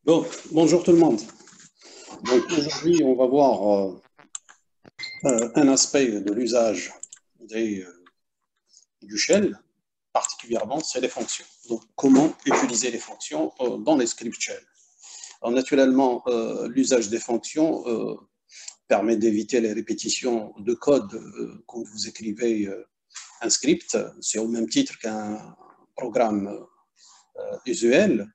Bon, bonjour tout le monde. Donc aujourd'hui, on va voir un aspect de l'usage du shell, particulièrement, c'est les fonctions. Donc comment utiliser les fonctions dans les scripts shell. Alors naturellement, l'usage des fonctions permet d'éviter les répétitions de code quand vous écrivez un script. C'est au même titre qu'un programme usuel.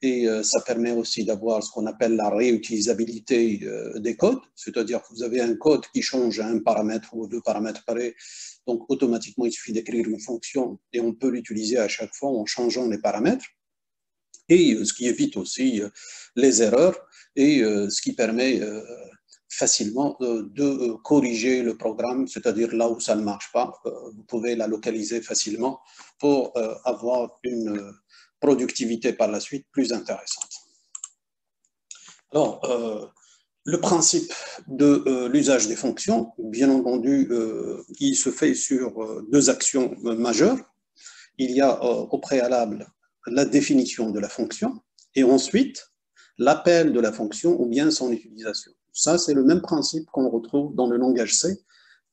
Et ça permet aussi d'avoir ce qu'on appelle la réutilisabilité des codes, c'est-à-dire que vous avez un code qui change un paramètre ou deux paramètres pareils, donc automatiquement il suffit d'écrire une fonction et on peut l'utiliser à chaque fois en changeant les paramètres, et ce qui évite aussi les erreurs et ce qui permet facilement de corriger le programme, c'est-à-dire là où ça ne marche pas, vous pouvez la localiser facilement pour avoir une productivité par la suite plus intéressante. Alors, le principe de l'usage des fonctions, bien entendu, il se fait sur deux actions majeures. Il y a au préalable la définition de la fonction et ensuite l'appel de la fonction ou bien son utilisation. Ça, c'est le même principe qu'on retrouve dans le langage C,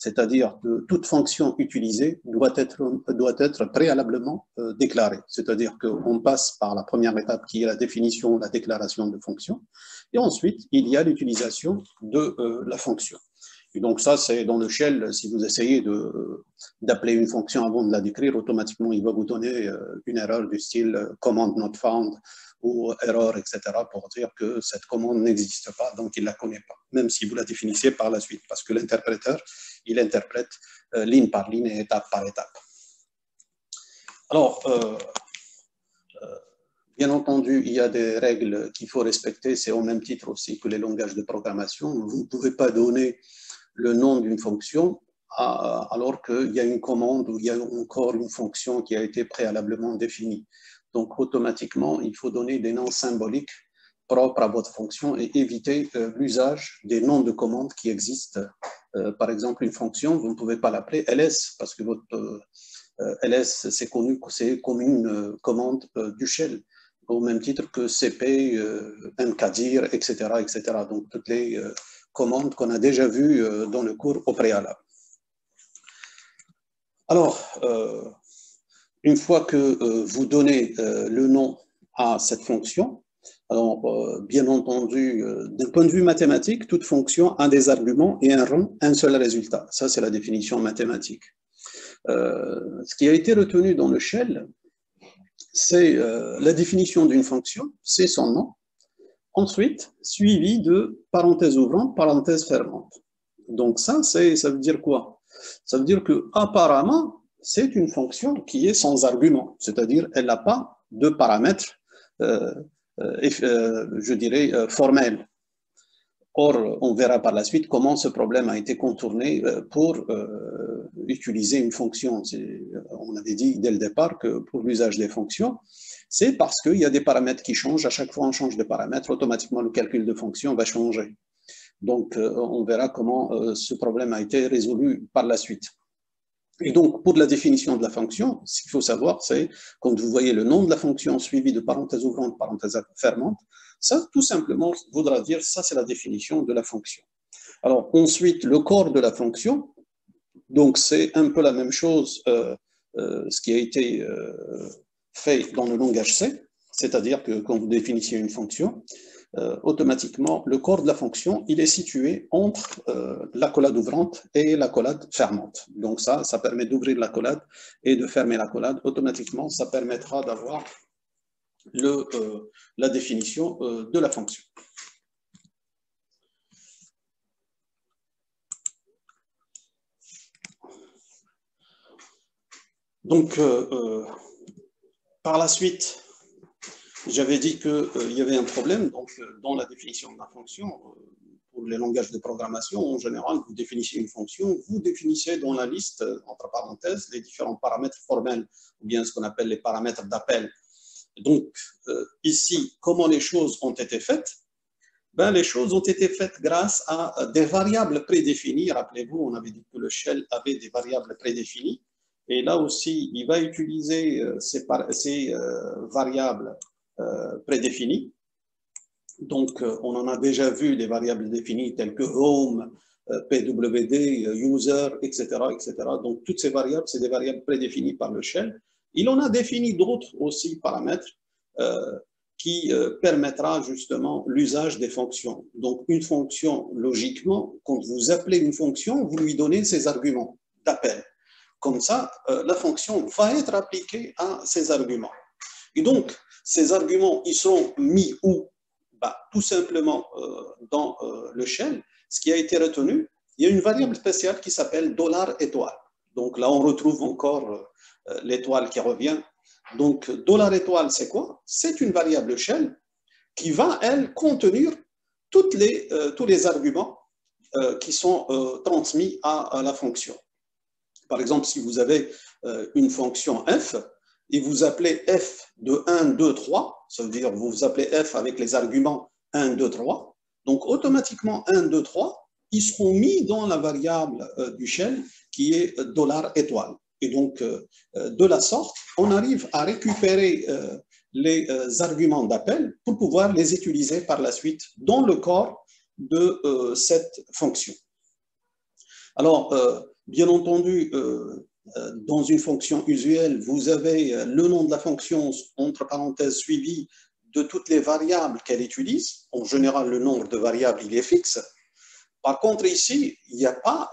c'est-à-dire que toute fonction utilisée doit être préalablement déclarée. C'est-à-dire qu'on passe par la première étape qui est la définition, la déclaration de fonction, et ensuite il y a l'utilisation de la fonction. Et donc ça, c'est dans le shell, si vous essayez d'appeler une fonction avant de la décrire, automatiquement, il va vous donner une erreur du style command not found ou erreur, etc., pour dire que cette commande n'existe pas, donc il ne la connaît pas, même si vous la définissez par la suite, parce que l'interpréteur, il interprète ligne par ligne et étape par étape. Alors, bien entendu, il y a des règles qu'il faut respecter, c'est au même titre aussi que les langages de programmation. Vous ne pouvez pas donner le nom d'une fonction alors qu'il y a une commande ou il y a encore une fonction qui a été préalablement définie. Donc, automatiquement, il faut donner des noms symboliques propres à votre fonction et éviter l'usage des noms de commandes qui existent. Par exemple, une fonction, vous ne pouvez pas l'appeler ls parce que votre ls, c'est connu, c'est comme une commande du shell, au même titre que cp, mkdir, etc., etc. Donc, toutes les commandes qu'on a déjà vues dans le cours au préalable. Alors, une fois que vous donnez le nom à cette fonction, alors, bien entendu, d'un point de vue mathématique, toute fonction a des arguments et un rang, un seul résultat. Ça, c'est la définition mathématique. Ce qui a été retenu dans le shell, c'est la définition d'une fonction, c'est son nom, ensuite suivi de parenthèse ouvrante, parenthèse fermante. Donc ça veut dire quoi? Ça veut dire que apparemment, c'est une fonction qui est sans argument, c'est-à-dire elle n'a pas de paramètres, je dirais, formels. Or, on verra par la suite comment ce problème a été contourné pour utiliser une fonction. On avait dit dès le départ que pour l'usage des fonctions, c'est parce qu'il y a des paramètres qui changent. À chaque fois on change de paramètre, automatiquement le calcul de fonction va changer. Donc, on verra comment ce problème a été résolu par la suite. Et donc, pour la définition de la fonction, ce qu'il faut savoir, c'est quand vous voyez le nom de la fonction suivi de parenthèse ouvrante, parenthèse fermante, ça, tout simplement, voudra dire, ça, c'est la définition de la fonction. Alors, ensuite, le corps de la fonction, donc c'est un peu la même chose, ce qui a été fait dans le langage C, c'est-à-dire que quand vous définissez une fonction, automatiquement, le corps de la fonction, il est situé entre l'accolade ouvrante et l'accolade fermante. Donc ça permet d'ouvrir l'accolade et de fermer l'accolade. Automatiquement, ça permettra d'avoir la définition de la fonction. Donc, par la suite, j'avais dit qu'il y avait un problème donc, dans la définition de la fonction. Pour les langages de programmation, en général, vous définissez une fonction, vous définissez dans la liste, entre parenthèses, les différents paramètres formels, ou bien ce qu'on appelle les paramètres d'appel. Donc, ici, comment les choses ont été faites? Ben, les choses ont été faites grâce à des variables prédéfinies. Rappelez-vous, on avait dit que le shell avait des variables prédéfinies. Et là aussi, il va utiliser ces variables prédéfinies Donc, on en a déjà vu des variables définies telles que home, PWD, user, etc., etc. Donc, toutes ces variables, c'est des variables prédéfinies par le shell. Il en a défini d'autres aussi paramètres qui permettra justement l'usage des fonctions. Donc, une fonction, logiquement, quand vous appelez une fonction, vous lui donnez ses arguments d'appel. Comme ça, la fonction va être appliquée à ces arguments. Et donc, ces arguments, ils seront mis où? Tout simplement dans le shell. Ce qui a été retenu, il y a une variable spéciale qui s'appelle $étoile. Donc là, on retrouve encore l'étoile qui revient. Donc, $étoile, c'est quoi? C'est une variable shell qui va, elle, contenir tous les arguments qui sont transmis à la fonction. Par exemple, si vous avez une fonction f et vous appelez f de 1, 2, 3, ça veut dire vous appelez f avec les arguments 1, 2, 3, donc automatiquement 1, 2, 3, ils seront mis dans la variable du shell qui est $étoile. Et donc, de la sorte, on arrive à récupérer les arguments d'appel pour pouvoir les utiliser par la suite dans le corps de cette fonction. Alors, bien entendu, dans une fonction usuelle, vous avez le nom de la fonction, entre parenthèses, suivi de toutes les variables qu'elle utilise. En général, le nombre de variables, il est fixe. Par contre, ici, il n'y a pas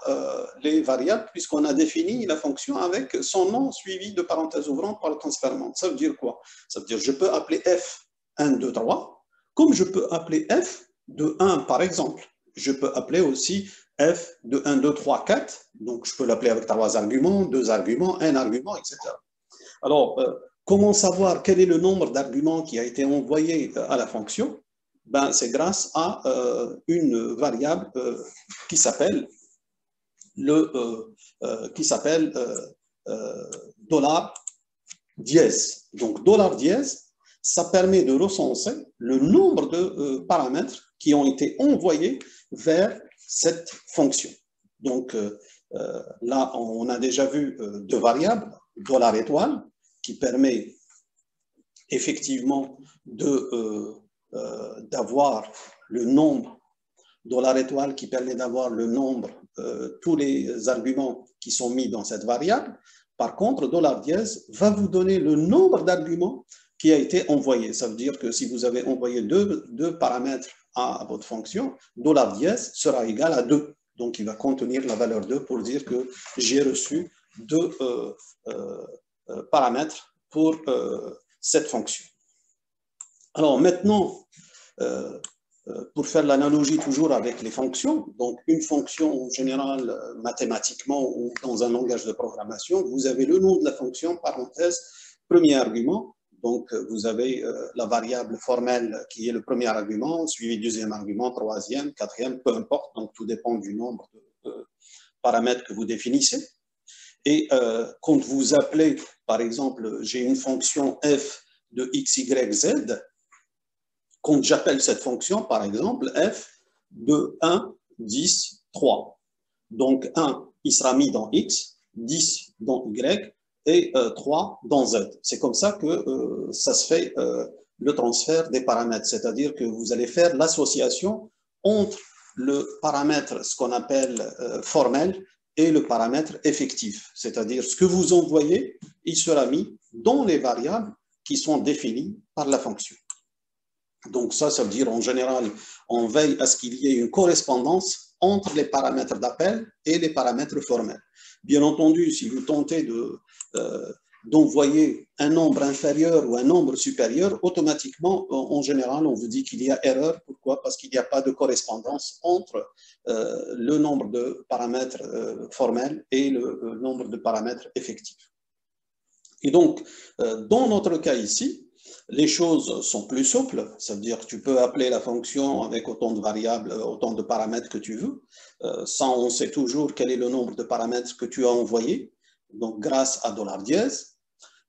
les variables puisqu'on a défini la fonction avec son nom suivi de parenthèses ouvrantes par le transfèrement. Ça veut dire quoi? Ça veut dire que je peux appeler f 1, 2, 3, comme je peux appeler f de 1, par exemple. Je peux appeler aussi f de 1, 2, 3, 4. Donc, je peux l'appeler avec 3 arguments, 2 arguments, 1 argument, etc. Alors, comment savoir quel est le nombre d'arguments qui a été envoyé à la fonction? C'est grâce à une variable qui s'appelle $dièse. Donc, $dièse, ça permet de recenser le nombre de paramètres qui ont été envoyés vers cette fonction. Donc, là, on a déjà vu deux variables, $étoile, qui permet effectivement d'avoir le nombre, $étoile qui permet d'avoir le nombre, tous les arguments qui sont mis dans cette variable. Par contre, $dièse va vous donner le nombre d'arguments qui a été envoyé. Ça veut dire que si vous avez envoyé deux paramètres à votre fonction, $dièse sera égal à 2. Donc, il va contenir la valeur 2 pour dire que j'ai reçu 2 paramètres pour cette fonction. Alors maintenant, pour faire l'analogie toujours avec les fonctions, donc une fonction en général mathématiquement ou dans un langage de programmation, vous avez le nom de la fonction, parenthèse, premier argument. Donc vous avez la variable formelle qui est le premier argument, suivi du deuxième argument, troisième, quatrième, peu importe. Donc tout dépend du nombre de paramètres que vous définissez. Et quand vous appelez, par exemple, j'ai une fonction f de x, y, z, quand j'appelle cette fonction, par exemple, f de 1, 10, 3. Donc 1, il sera mis dans x, 10 dans y et 3 dans z. C'est comme ça que ça se fait le transfert des paramètres, c'est-à-dire que vous allez faire l'association entre le paramètre, ce qu'on appelle formel, et le paramètre effectif, c'est-à-dire ce que vous envoyez, il sera mis dans les variables qui sont définies par la fonction. Donc ça veut dire en général, on veille à ce qu'il y ait une correspondance entre les paramètres d'appel et les paramètres formels. Bien entendu, si vous tentez d'envoyer un nombre inférieur ou un nombre supérieur, automatiquement, en général, on vous dit qu'il y a erreur. Pourquoi? Parce qu'il n'y a pas de correspondance entre le nombre de paramètres formels et le nombre de paramètres effectifs. Et donc, dans notre cas ici, les choses sont plus souples, ça veut dire que tu peux appeler la fonction avec autant de variables, autant de paramètres que tu veux. Ça, on sait toujours quel est le nombre de paramètres que tu as envoyés, donc grâce à $dièse.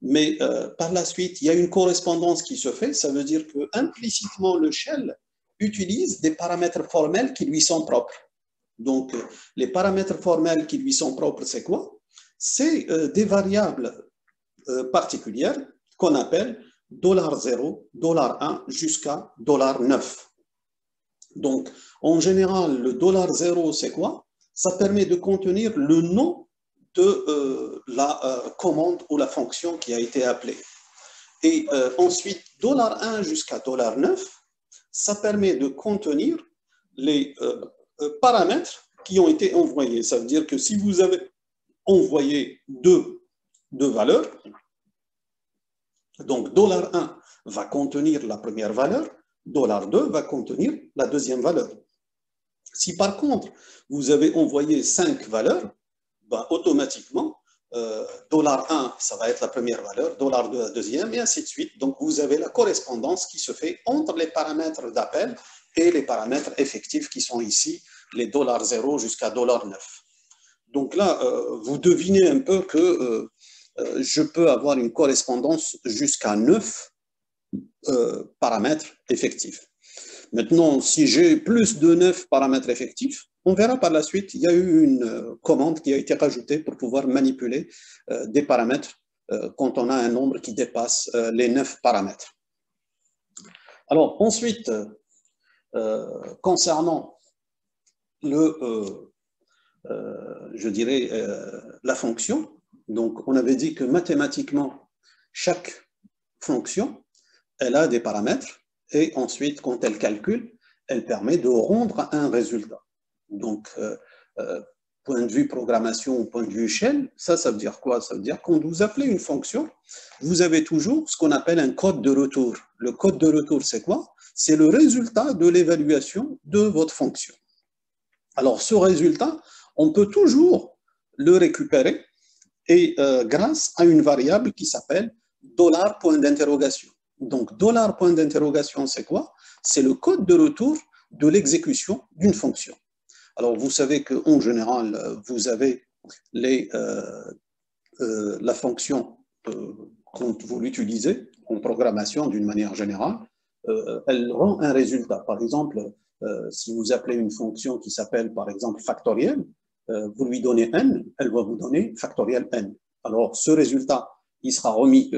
Mais par la suite, il y a une correspondance qui se fait, ça veut dire que implicitement le shell utilise des paramètres formels qui lui sont propres. Donc, les paramètres formels qui lui sont propres, c'est quoi? C'est des variables particulières qu'on appelle $0, $1 jusqu'à $9. Donc, en général, le $0, c'est quoi? Ça permet de contenir le nom de la commande ou la fonction qui a été appelée. Et ensuite, $1 jusqu'à $9, ça permet de contenir les paramètres qui ont été envoyés. Ça veut dire que si vous avez envoyé deux valeurs, donc $1 va contenir la première valeur, $2 va contenir la deuxième valeur. Si par contre, vous avez envoyé 5 valeurs, ben, automatiquement, $1, ça va être la première valeur, $2 la deuxième, et ainsi de suite. Donc, vous avez la correspondance qui se fait entre les paramètres d'appel et les paramètres effectifs qui sont ici, les $0 jusqu'à $9. Donc là, vous devinez un peu que je peux avoir une correspondance jusqu'à 9 paramètres effectifs. Maintenant, si j'ai plus de 9 paramètres effectifs, on verra par la suite, il y a eu une commande qui a été rajoutée pour pouvoir manipuler des paramètres quand on a un nombre qui dépasse les 9 paramètres. Alors, ensuite, concernant je dirais, la fonction, donc on avait dit que mathématiquement, chaque fonction, elle a des paramètres, et ensuite, quand elle calcule, elle permet de rendre un résultat. Donc, point de vue programmation ou point de vue shell, ça veut dire quoi? Ça veut dire quand vous appelez une fonction, vous avez toujours ce qu'on appelle un code de retour. Le code de retour, c'est quoi? C'est le résultat de l'évaluation de votre fonction. Alors, ce résultat, on peut toujours le récupérer et grâce à une variable qui s'appelle $point d'interrogation. Donc, $point d'interrogation, c'est quoi? C'est le code de retour de l'exécution d'une fonction. Alors, vous savez qu'en général, vous avez la fonction, quand vous l'utilisez en programmation d'une manière générale, elle rend un résultat. Par exemple, si vous appelez une fonction qui s'appelle, par exemple, factoriel, vous lui donnez n, elle va vous donner factoriel n. Alors, ce résultat, il sera remis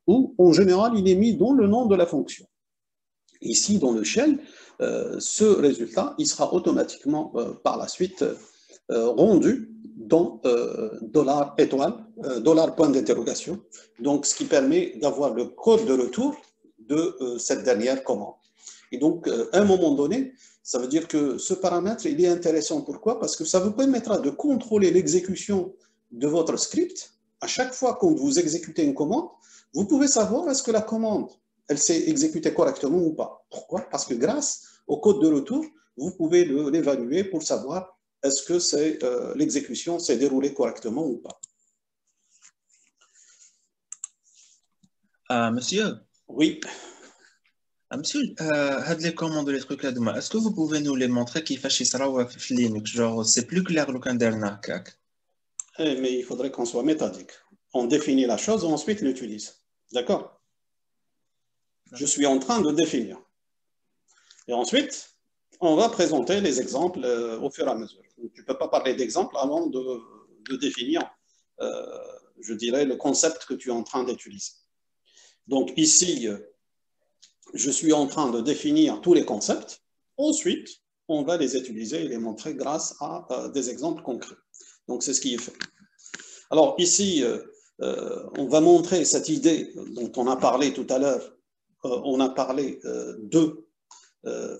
où? En général, il est mis dans le nom de la fonction. Ici, dans le shell, ce résultat, il sera automatiquement par la suite rendu dans $point d'interrogation. Donc, ce qui permet d'avoir le code de retour de cette dernière commande. Et donc, à un moment donné, ça veut dire que ce paramètre, il est intéressant. Pourquoi? Parce que ça vous permettra de contrôler l'exécution de votre script. À chaque fois que vous exécutez une commande, vous pouvez savoir est-ce que la commande, elle s'est exécutée correctement ou pas. Pourquoi? Parce que grâce au code de retour, vous pouvez l'évaluer pour savoir est-ce que l'exécution s'est déroulée correctement ou pas. Monsieur? Oui. Monsieur, les commandes, les trucs là-dedans, est-ce que vous pouvez nous les montrer qui fait ça sur Linux? Genre, c'est plus clair le canderna. Mais il faudrait qu'on soit méthodique. On définit la chose et ensuite l'utilise. D'accord? Je suis en train de définir. Et ensuite, on va présenter les exemples au fur et à mesure. Tu ne peux pas parler d'exemples avant de définir, je dirais, le concept que tu es en train d'utiliser. Donc ici, je suis en train de définir tous les concepts. Ensuite, on va les utiliser et les montrer grâce à des exemples concrets. Donc c'est ce qui est fait. Alors ici, on va montrer cette idée dont on a parlé tout à l'heure. On a parlé de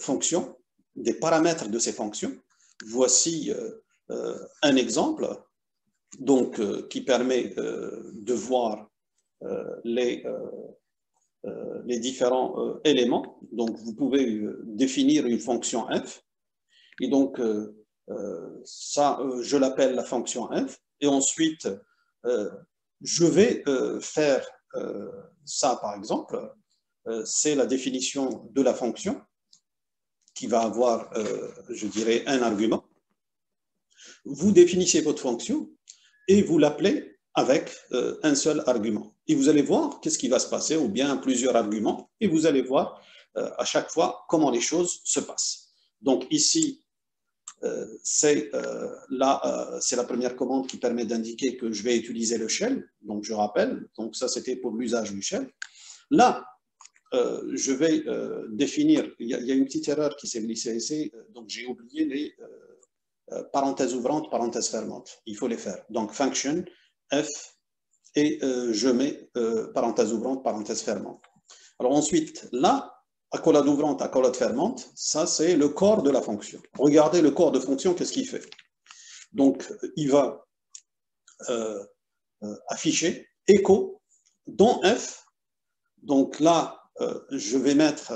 fonctions, des paramètres de ces fonctions. Voici un exemple donc, qui permet de voir les différents éléments. Donc, vous pouvez définir une fonction f. Et donc, ça, je l'appelle la fonction f. Et ensuite, je vais faire ça, par exemple. C'est la définition de la fonction qui va avoir, je dirais, un argument. Vous définissez votre fonction et vous l'appelez avec un seul argument. Et vous allez voir qu'est-ce qui va se passer, ou bien plusieurs arguments, et vous allez voir à chaque fois comment les choses se passent. Donc ici, c'est la première commande qui permet d'indiquer que je vais utiliser le shell. Donc je rappelle, donc ça c'était pour l'usage du shell. Là, je vais définir, il y a une petite erreur qui s'est glissée ici, donc j'ai oublié les parenthèses ouvrantes, parenthèses fermantes. Il faut les faire. Donc, function, f, et je mets parenthèse ouvrante, parenthèse fermante. Alors ensuite, là, accolade ouvrante, accolade fermante, ça c'est le corps de la fonction. Regardez le corps de fonction, qu'est-ce qu'il fait? Donc, il va afficher echo dans f. Donc là, je vais mettre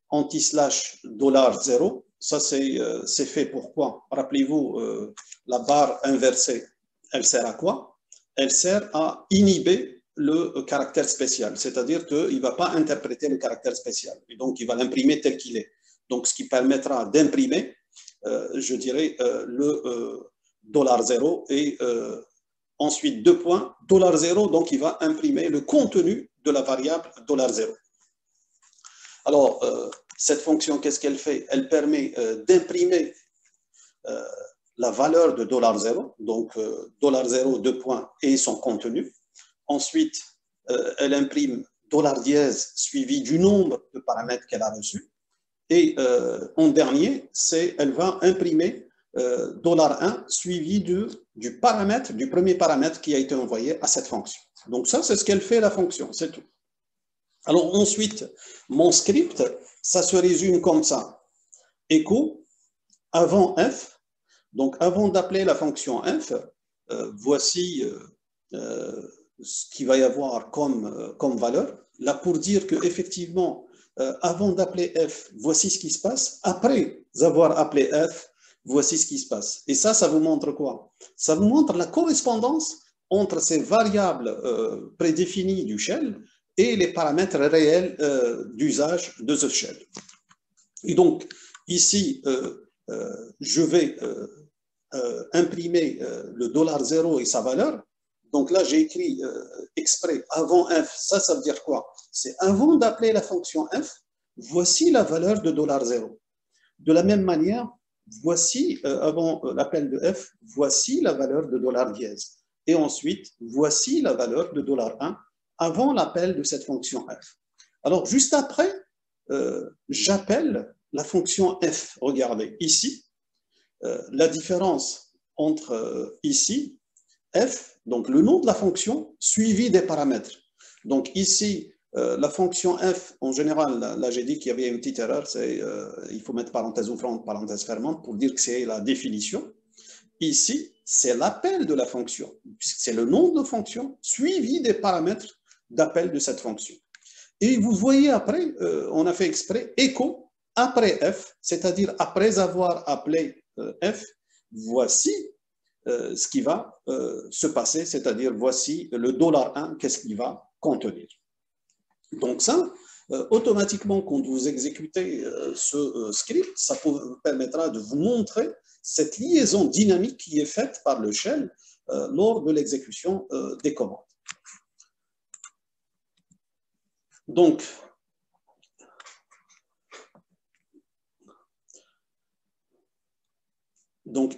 anti-slash $0. Ça, c'est fait pour quoi? Rappelez-vous, la barre inversée, elle sert à quoi? Elle sert à inhiber le caractère spécial, c'est-à-dire qu'il ne va pas interpréter le caractère spécial, et donc il va l'imprimer tel qu'il est. Donc, ce qui permettra d'imprimer, je dirais, le $0 et ensuite deux points, $0, donc il va imprimer le contenu de la variable $0. Alors, cette fonction, qu'est-ce qu'elle fait? Elle permet d'imprimer la valeur de $0, donc $0, deux points, et son contenu. Ensuite, elle imprime $dièse suivi du nombre de paramètres qu'elle a reçus. Et en dernier, elle va imprimer $1 suivi du paramètre, du premier paramètre qui a été envoyé à cette fonction. Donc ça, c'est ce qu'elle fait la fonction, c'est tout. Alors ensuite, mon script, ça se résume comme ça. Echo, avant f, donc avant d'appeler la fonction f, voici ce qu'il va y avoir comme valeur. Là, pour dire qu'effectivement, avant d'appeler f, voici ce qui se passe. Après avoir appelé f, voici ce qui se passe. Et ça vous montre quoi? Ça vous montre la correspondance entre ces variables prédéfinies du shell et les paramètres réels d'usage de ce shell. Et donc, ici, je vais imprimer le $0 et sa valeur. Donc là, j'ai écrit exprès avant f. Ça veut dire quoi? C'est avant d'appeler la fonction f, voici la valeur de $0. De la même manière, voici, avant l'appel de f, voici la valeur de $dièse. Et ensuite, voici la valeur de $1 avant l'appel de cette fonction f. Alors, juste après, j'appelle la fonction f. Regardez, ici, la différence entre ici, f, donc le nom de la fonction, suivi des paramètres. Donc ici, la fonction f, en général, là j'ai dit qu'il y avait une petite erreur, il faut mettre parenthèse ouvrante, parenthèse fermante pour dire que c'est la définition. Ici, c'est l'appel de la fonction, puisque c'est le nom de la fonction, suivi des paramètres d'appel de cette fonction. Et vous voyez après, on a fait exprès, echo après f, c'est-à-dire après avoir appelé f, voici ce qui va se passer, c'est-à-dire voici le $1, qu'est-ce qu'il va contenir. Donc ça, automatiquement, quand vous exécutez ce script, ça vous permettra de vous montrer cette liaison dynamique qui est faite par le shell lors de l'exécution des commandes. Donc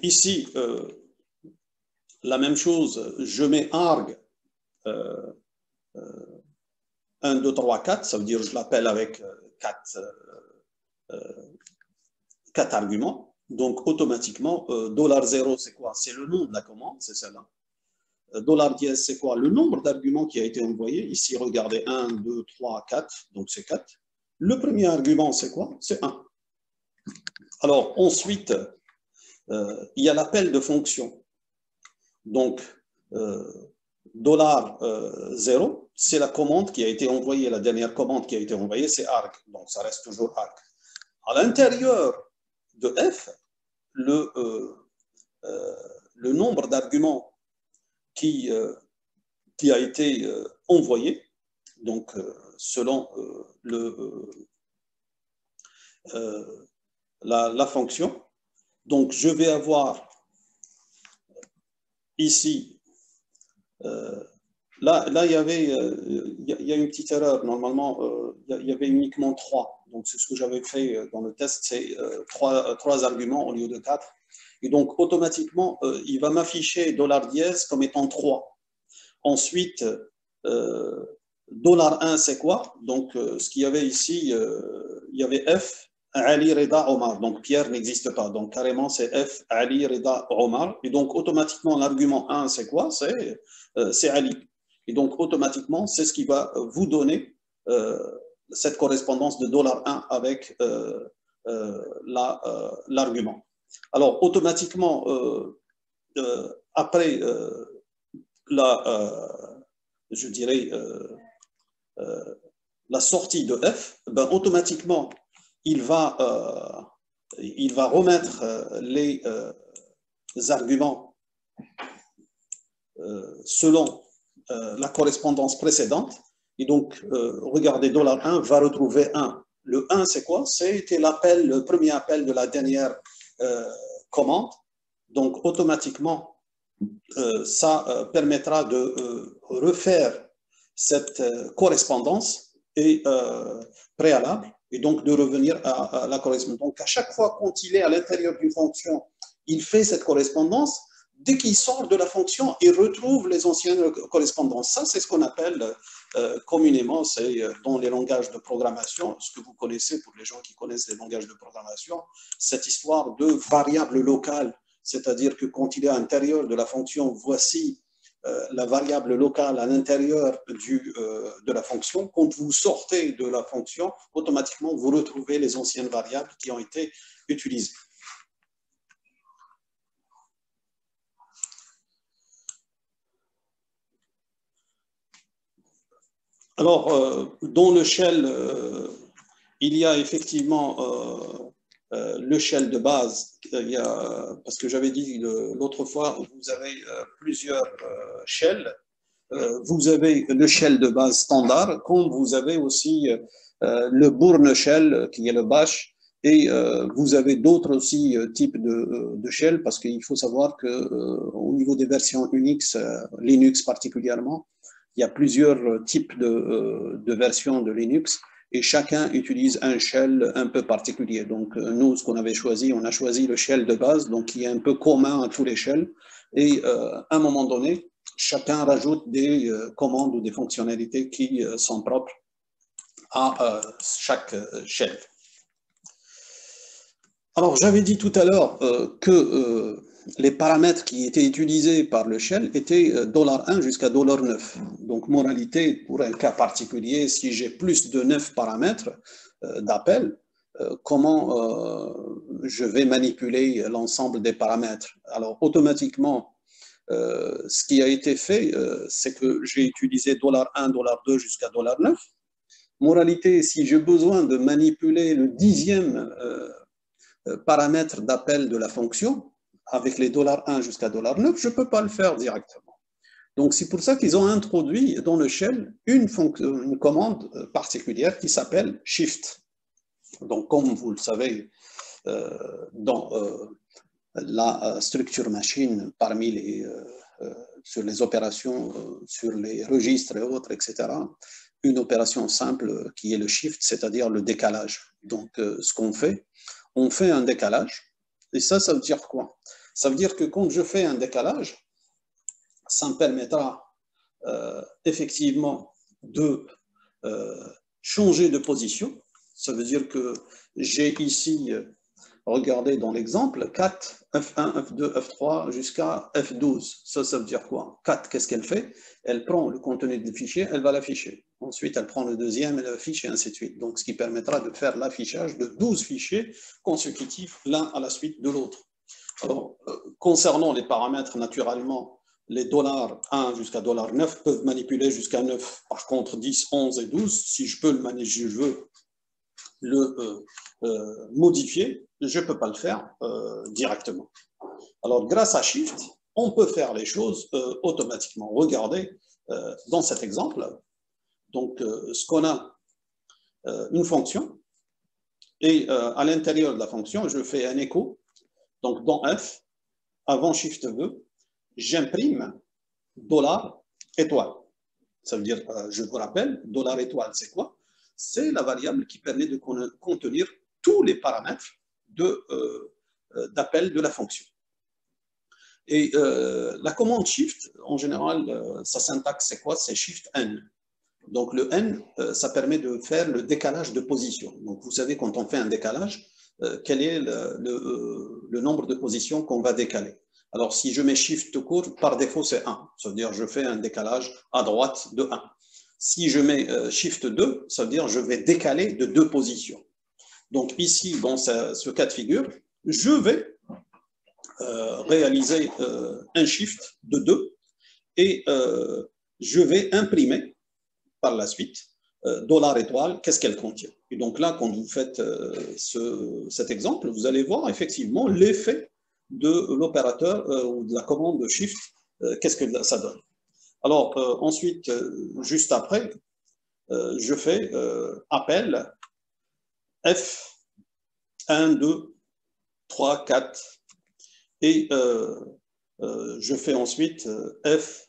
ici, la même chose, je mets arg 1, 2, 3, 4, ça veut dire que je l'appelle avec 4 arguments. Donc automatiquement, $0, c'est quoi? C'est le nom de la commande, c'est celle-là. $dièse, c'est quoi? Le nombre d'arguments qui a été envoyé. Ici, regardez, 1, 2, 3, 4, donc c'est 4. Le premier argument, c'est quoi? C'est 1. Alors ensuite, il y a l'appel de fonction. Donc, $0, c'est la commande qui a été envoyée, la dernière commande qui a été envoyée, c'est arg. Donc, ça reste toujours arg. À l'intérieur de f, le nombre d'arguments qui a été envoyé, donc selon la fonction. Donc, je vais avoir ici, là il y a une petite erreur. Normalement, il y avait uniquement 3. Donc, c'est ce que j'avais fait dans le test, c'est 3 arguments au lieu de 4. Et donc, automatiquement, il va m'afficher $dièse comme étant 3. Ensuite, $1, c'est quoi? Donc, ce qu'il y avait ici, il y avait F, Ali, Reda, Omar. Donc, Pierre n'existe pas. Donc, carrément, c'est F, Ali, Reda, Omar. Et donc, automatiquement, l'argument 1, c'est quoi? C'est Ali. Et donc, automatiquement, c'est ce qui va vous donner cette correspondance de $1 avec l'argument. Alors, automatiquement, après je dirais, la sortie de F, ben, automatiquement, il va remettre les arguments selon la correspondance précédente. Et donc, regardez, $1 va retrouver 1. Le 1, c'est quoi? C'était le premier appel de la dernière commande. Donc, automatiquement, ça permettra de refaire cette correspondance préalable et donc de revenir à la correspondance. Donc, à chaque fois quand il est à l'intérieur d'une fonction, il fait cette correspondance. Dès qu'il sort de la fonction, il retrouve les anciennes correspondances. Ça, c'est ce qu'on appelle communément, c'est dans les langages de programmation, ce que vous connaissez pour les gens qui connaissent les langages de programmation, cette histoire de variable locale. C'est-à-dire que quand il est à l'intérieur de la fonction, voici la variable locale à l'intérieur de la fonction. Quand vous sortez de la fonction, automatiquement, vous retrouvez les anciennes variables qui ont été utilisées. Alors, dans le shell, il y a effectivement le shell de base, parce que j'avais dit l'autre fois, vous avez plusieurs shells. Vous avez le shell de base standard, comme vous avez aussi le Bourne shell, qui est le bash, et vous avez d'autres aussi types de shell, parce qu'il faut savoir qu'au niveau des versions Unix, Linux particulièrement, il y a plusieurs types de versions de Linux et chacun utilise un shell un peu particulier. Donc, nous, ce qu'on avait choisi, on a choisi le shell de base, donc qui est un peu commun à tous les shells. Et à un moment donné, chacun rajoute des commandes ou des fonctionnalités qui sont propres à chaque shell. Alors, j'avais dit tout à l'heure que les paramètres qui étaient utilisés par le shell étaient $1 jusqu'à $9. Donc, moralité, pour un cas particulier, si j'ai plus de 9 paramètres d'appel, comment je vais manipuler l'ensemble des paramètres? Alors, automatiquement, ce qui a été fait, c'est que j'ai utilisé $1, $2 jusqu'à $9. Moralité, si j'ai besoin de manipuler le 10e paramètre d'appel de la fonction, avec les $1 jusqu'à $9, je ne peux pas le faire directement. Donc, c'est pour ça qu'ils ont introduit dans le shell une commande particulière qui s'appelle shift. Donc, comme vous le savez, dans la structure machine, parmi sur les opérations, sur les registres et autres, etc., une opération simple qui est le shift, c'est-à-dire le décalage. Donc, ce qu'on fait, on fait un décalage. Et ça veut dire quoi? Ça veut dire que quand je fais un décalage, ça me permettra effectivement de changer de position. Ça veut dire que j'ai ici, regardez dans l'exemple, 4, F1, F2, F3 jusqu'à F12. Ça veut dire quoi? 4, qu'est-ce qu'elle fait? Elle prend le contenu du fichier, elle va l'afficher. Ensuite, elle prend le deuxième, elle l'affiche et ainsi de suite. Donc, ce qui permettra de faire l'affichage de 12 fichiers consécutifs l'un à la suite de l'autre. Alors, concernant les paramètres, naturellement, les $1 jusqu'à $9 peuvent manipuler jusqu'à 9. Par contre, 10, 11 et 12, si je peux le manager, je veux le modifier, je ne peux pas le faire directement. Alors, grâce à Shift, on peut faire les choses automatiquement. Regardez, dans cet exemple, donc, ce qu'on a, une fonction, et à l'intérieur de la fonction, je fais un écho. Donc, dans F, avant Shift V, j'imprime $étoile. Ça veut dire, je vous rappelle, $étoile, c'est quoi? C'est la variable qui permet de contenir tous les paramètres d'appel de la fonction. Et la commande Shift, en général, sa syntaxe, c'est quoi? C'est Shift N. Donc le n, ça permet de faire le décalage de position. Donc vous savez, quand on fait un décalage, quel est le nombre de positions qu'on va décaler. Alors si je mets shift tout court, par défaut c'est 1. Ça veut dire je fais un décalage à droite de 1. Si je mets shift 2, ça veut dire je vais décaler de 2 positions. Donc ici, dans ce cas de figure, je vais réaliser un shift de 2 et je vais imprimer par la suite dollar étoile, qu'est-ce qu'elle contient. Et donc là, quand vous faites cet exemple, vous allez voir effectivement l'effet de l'opérateur ou de la commande shift, qu'est-ce que ça donne. Alors ensuite, juste après, je fais appel F 1, 2, 3, 4 et je fais ensuite F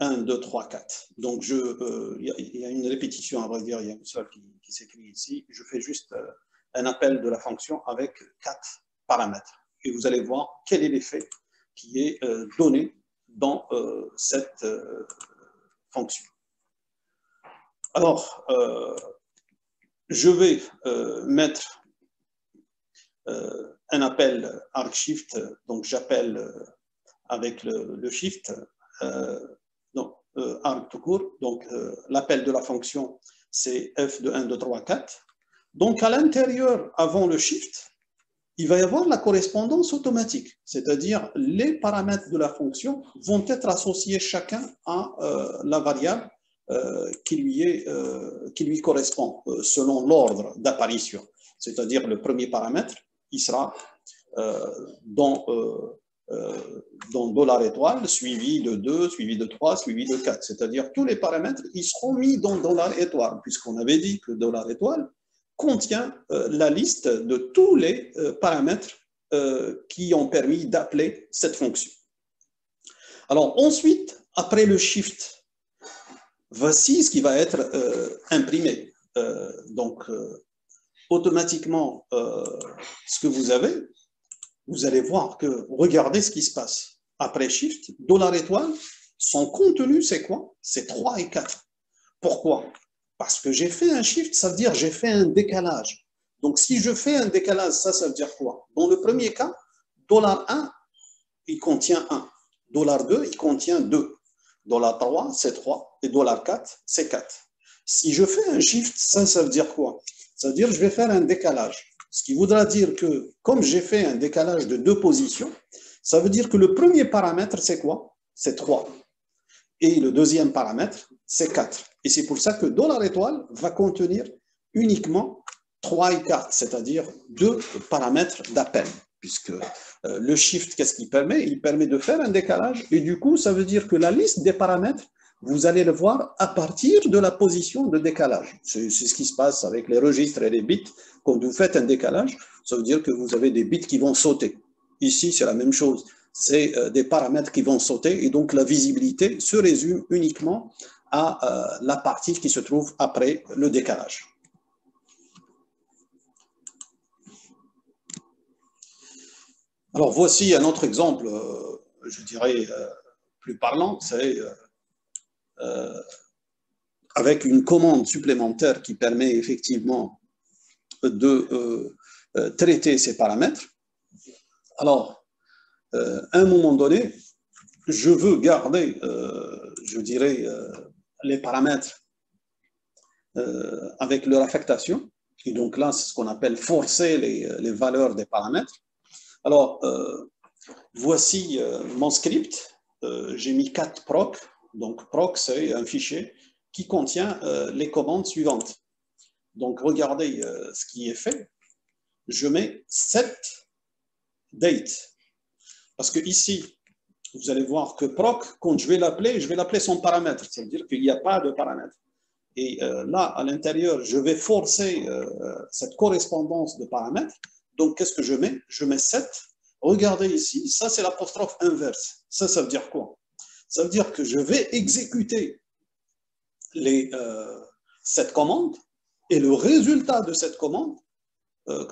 1, 2, 3, 4. Donc, il y a une répétition, à vrai dire, il y a une seule qui s'écrit ici. Je fais juste un appel de la fonction avec 4 paramètres. Et vous allez voir quel est l'effet qui est donné dans cette fonction. Alors, je vais mettre un appel arc-shift, donc j'appelle avec le shift, donc arc tout court, donc l'appel de la fonction c'est f de 1, 2, 3, 4. Donc à l'intérieur, avant le shift, il va y avoir la correspondance automatique, c'est-à-dire les paramètres de la fonction vont être associés chacun à la variable qui lui correspond selon l'ordre d'apparition. C'est-à-dire le premier paramètre, il sera dans dollar étoile, suivi de 2, suivi de 3, suivi de 4. C'est-à-dire tous les paramètres, ils seront mis dans dollar étoile, puisqu'on avait dit que dollar étoile contient la liste de tous les paramètres qui ont permis d'appeler cette fonction. Alors ensuite, après le shift, voici ce qui va être imprimé. Automatiquement, ce que vous allez voir que, regardez ce qui se passe. Après shift, dollar étoile, son contenu, c'est quoi? C'est 3 et 4. Pourquoi? Parce que j'ai fait un shift, ça veut dire j'ai fait un décalage. Donc, si je fais un décalage, ça veut dire quoi? Dans le premier cas, dollar 1, il contient 1. Dollar 2, il contient 2. Dollar 3, c'est 3. Et dollar 4, c'est 4. Si je fais un shift, ça veut dire quoi? Ça veut dire que je vais faire un décalage. Ce qui voudra dire que, comme j'ai fait un décalage de 2 positions, ça veut dire que le premier paramètre, c'est quoi? C'est 3. Et le deuxième paramètre, c'est 4. Et c'est pour ça que dollar étoile va contenir uniquement 3 et 4, c'est-à-dire 2 paramètres d'appel. Puisque le shift, qu'est-ce qu'il permet? Il permet de faire un décalage. Et du coup, ça veut dire que la liste des paramètres, vous allez le voir à partir de la position de décalage. C'est ce qui se passe avec les registres et les bits. Quand vous faites un décalage, ça veut dire que vous avez des bits qui vont sauter. Ici, c'est la même chose. C'est des paramètres qui vont sauter et donc la visibilité se résume uniquement à la partie qui se trouve après le décalage. Alors, voici un autre exemple, je dirais, plus parlant, c'est avec une commande supplémentaire qui permet effectivement de traiter ces paramètres. Alors, à un moment donné, je veux garder, je dirais, les paramètres avec leur affectation. Et donc là, c'est ce qu'on appelle forcer les valeurs des paramètres. Alors, voici mon script. J'ai mis 4 proc. Donc, proc, c'est un fichier qui contient les commandes suivantes. Donc, regardez ce qui est fait. Je mets set date. Parce que ici, vous allez voir que proc, quand je vais l'appeler son paramètre. Ça veut dire qu'il n'y a pas de paramètre. Et là, à l'intérieur, je vais forcer cette correspondance de paramètres. Donc, qu'est-ce que je mets? Je mets set. Regardez ici, ça, c'est l'apostrophe inverse. Ça veut dire quoi? Ça veut dire que je vais exécuter cette commande et le résultat de cette commande,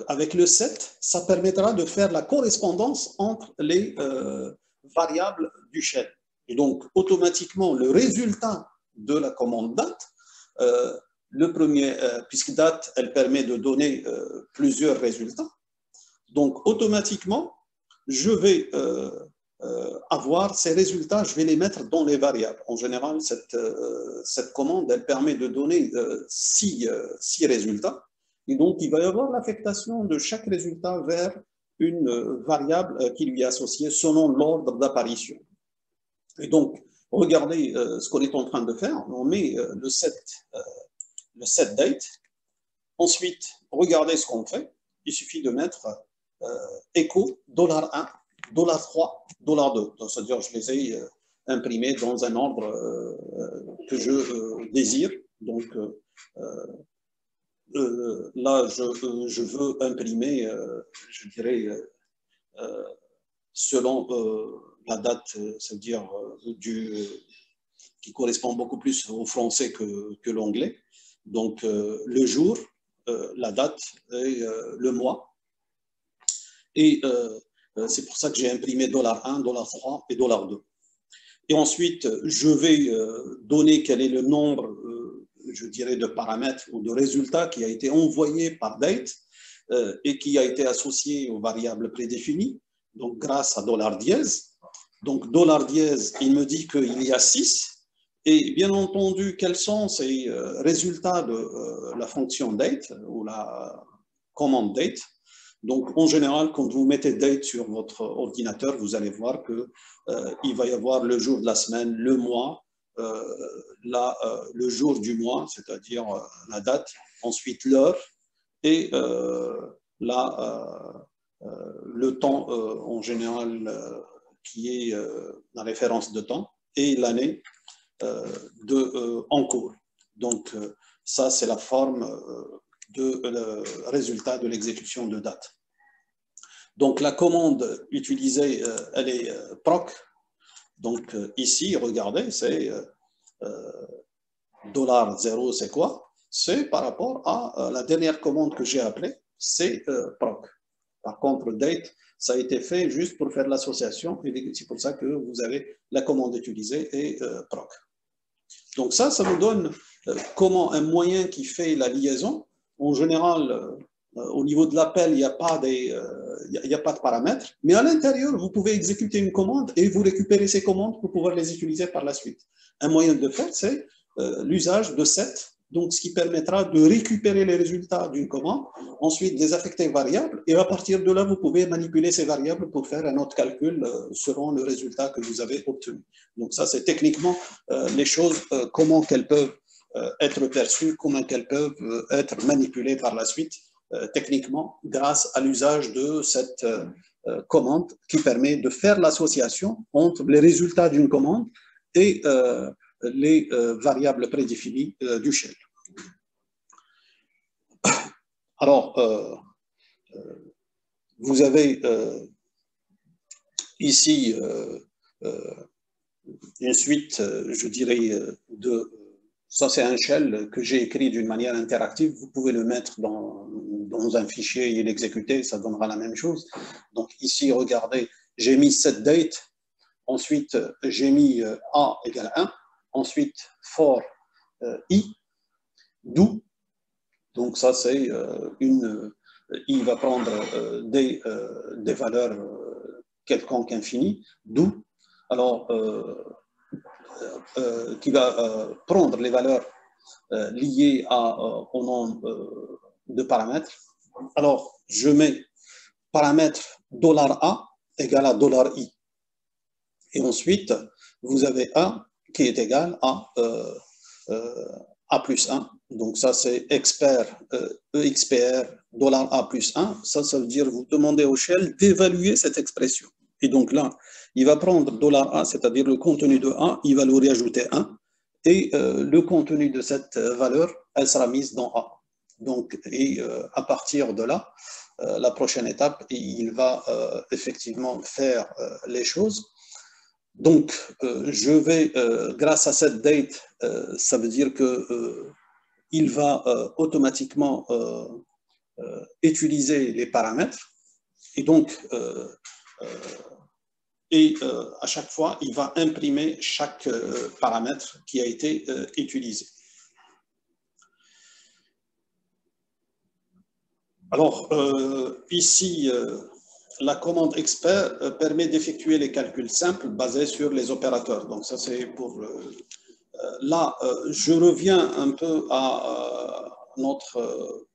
avec le set, ça permettra de faire la correspondance entre les variables du shell. Et donc, automatiquement, le résultat de la commande date. Le premier, puisque date, elle permet de donner plusieurs résultats. Donc, automatiquement, je vais avoir ces résultats, je vais les mettre dans les variables. En général, cette commande, elle permet de donner six résultats. Et donc, il va y avoir l'affectation de chaque résultat vers une variable qui lui est associée selon l'ordre d'apparition. Et donc, regardez ce qu'on est en train de faire. On met le set date. Ensuite, regardez ce qu'on fait. Il suffit de mettre echo $1, $3, $2. C'est-à-dire, je les ai imprimés dans un ordre que je désire. Donc, là, je veux imprimer, je dirais, selon la date, c'est-à-dire qui correspond beaucoup plus au français que l'anglais. Donc, le jour, la date et le mois. Et c'est pour ça que j'ai imprimé $1, $3 et $2. Et ensuite, je vais donner quel est le nombre, je dirais, de paramètres ou de résultats qui a été envoyé par date et qui a été associé aux variables prédéfinies, donc grâce à $dièse. Donc, $dièse, il me dit qu'il y a 6. Et bien entendu, quels sont ces résultats de la fonction date ou la commande date? Donc, en général, quand vous mettez date sur votre ordinateur, vous allez voir qu'il va y avoir le jour de la semaine, le mois, le jour du mois, c'est-à-dire la date, ensuite l'heure et le temps en général qui est la référence de temps et l'année en cours. Donc, ça, c'est la forme de résultat de l'exécution de date. Donc, la commande utilisée, elle est proc. Donc, ici, regardez, c'est $0, c'est quoi? C'est par rapport à la dernière commande que j'ai appelée, c'est proc. Par contre, date, ça a été fait juste pour faire l'association, et c'est pour ça que vous avez la commande utilisée et proc. Donc ça nous donne comment un moyen qui fait la liaison. En général, au niveau de l'appel, il n'y a pas de paramètres, mais à l'intérieur, vous pouvez exécuter une commande et vous récupérez ces commandes pour pouvoir les utiliser par la suite. Un moyen de faire, c'est l'usage de set, donc ce qui permettra de récupérer les résultats d'une commande, ensuite les affecter variables, et à partir de là, vous pouvez manipuler ces variables pour faire un autre calcul selon le résultat que vous avez obtenu. Donc ça, c'est techniquement les choses, comment qu'elles peuvent être perçues, comment qu'elles peuvent être manipulées par la suite, techniquement, grâce à l'usage de cette commande qui permet de faire l'association entre les résultats d'une commande et les variables prédéfinies du shell. Alors, vous avez ici une suite, je dirais, ça c'est un shell que j'ai écrit d'une manière interactive. Vous pouvez le mettre dans un fichier et l'exécuter, ça donnera la même chose. Donc ici, regardez, j'ai mis set date, ensuite j'ai mis A égale 1, ensuite for I, do. Donc ça c'est I va prendre des valeurs quelconques infinies, do. Alors, qui va prendre les valeurs liées au nombre de paramètres. Alors, je mets paramètre $A égale à $I. Et ensuite, vous avez A qui est égal à A plus 1. Donc ça, c'est expr, EXPR $A plus 1. Ça veut dire vous demandez au shell d'évaluer cette expression. Et donc là, il va prendre $A, c'est-à-dire le contenu de A, il va lui ajouter 1. Et le contenu de cette valeur, elle sera mise dans A. Donc, et à partir de là, la prochaine étape, il va effectivement faire les choses. Donc, je vais, grâce à cette date, ça veut dire qu'il va automatiquement utiliser les paramètres. Et donc, et à chaque fois, il va imprimer chaque paramètre qui a été utilisé. Alors, ici, la commande expert permet d'effectuer les calculs simples basés sur les opérateurs. Donc, ça, c'est pour... là, je reviens un peu à notre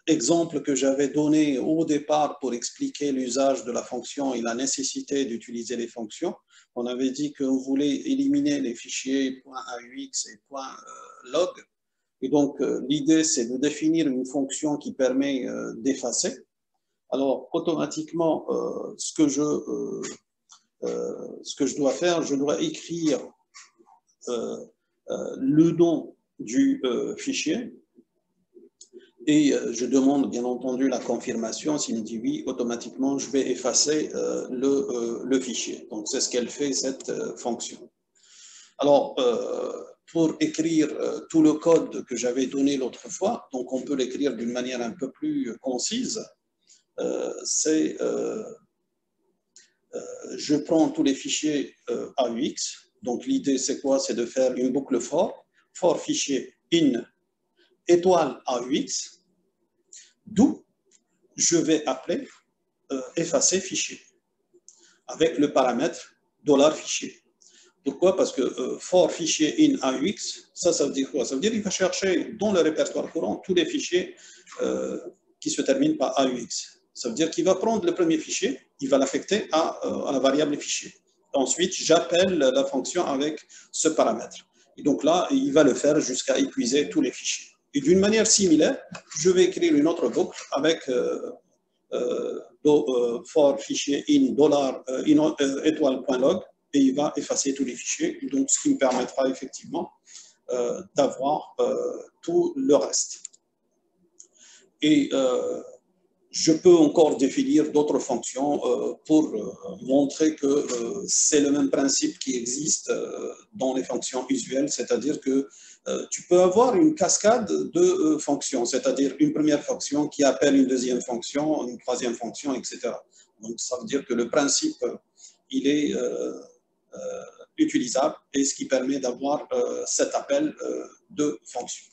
exemple que j'avais donné au départ pour expliquer l'usage de la fonction et la nécessité d'utiliser les fonctions. On avait dit qu'on voulait éliminer les fichiers .aux et .log. Et donc, l'idée, c'est de définir une fonction qui permet d'effacer. Alors, automatiquement, ce que je dois faire, je dois écrire le nom du fichier et je demande bien entendu la confirmation. S'il me dit oui, automatiquement, je vais effacer le fichier. Donc, c'est ce qu'elle fait, cette fonction. Alors, pour écrire tout le code que j'avais donné l'autre fois, donc on peut l'écrire d'une manière un peu plus concise, c'est je prends tous les fichiers AUX. Donc l'idée c'est quoi? C'est de faire une boucle for fichier in étoile AUX, d'où je vais appeler effacer fichier avec le paramètre $fichier. Pourquoi? Parce que for fichier in AUX, ça veut dire quoi? Ça veut dire qu'il va chercher dans le répertoire courant tous les fichiers qui se terminent par AUX. Ça veut dire qu'il va prendre le premier fichier, il va l'affecter à la variable fichier. Ensuite, j'appelle la fonction avec ce paramètre. Et donc là, il va le faire jusqu'à épuiser tous les fichiers. Et d'une manière similaire, je vais écrire une autre boucle avec for fichier in $étoile.log et il va effacer tous les fichiers, donc ce qui me permettra effectivement d'avoir tout le reste. Et je peux encore définir d'autres fonctions pour montrer que c'est le même principe qui existe dans les fonctions usuelles, c'est-à-dire que tu peux avoir une cascade de fonctions, c'est-à-dire une première fonction qui appelle une deuxième fonction, une troisième fonction, etc. Donc ça veut dire que le principe, il est utilisable et ce qui permet d'avoir cet appel de fonction.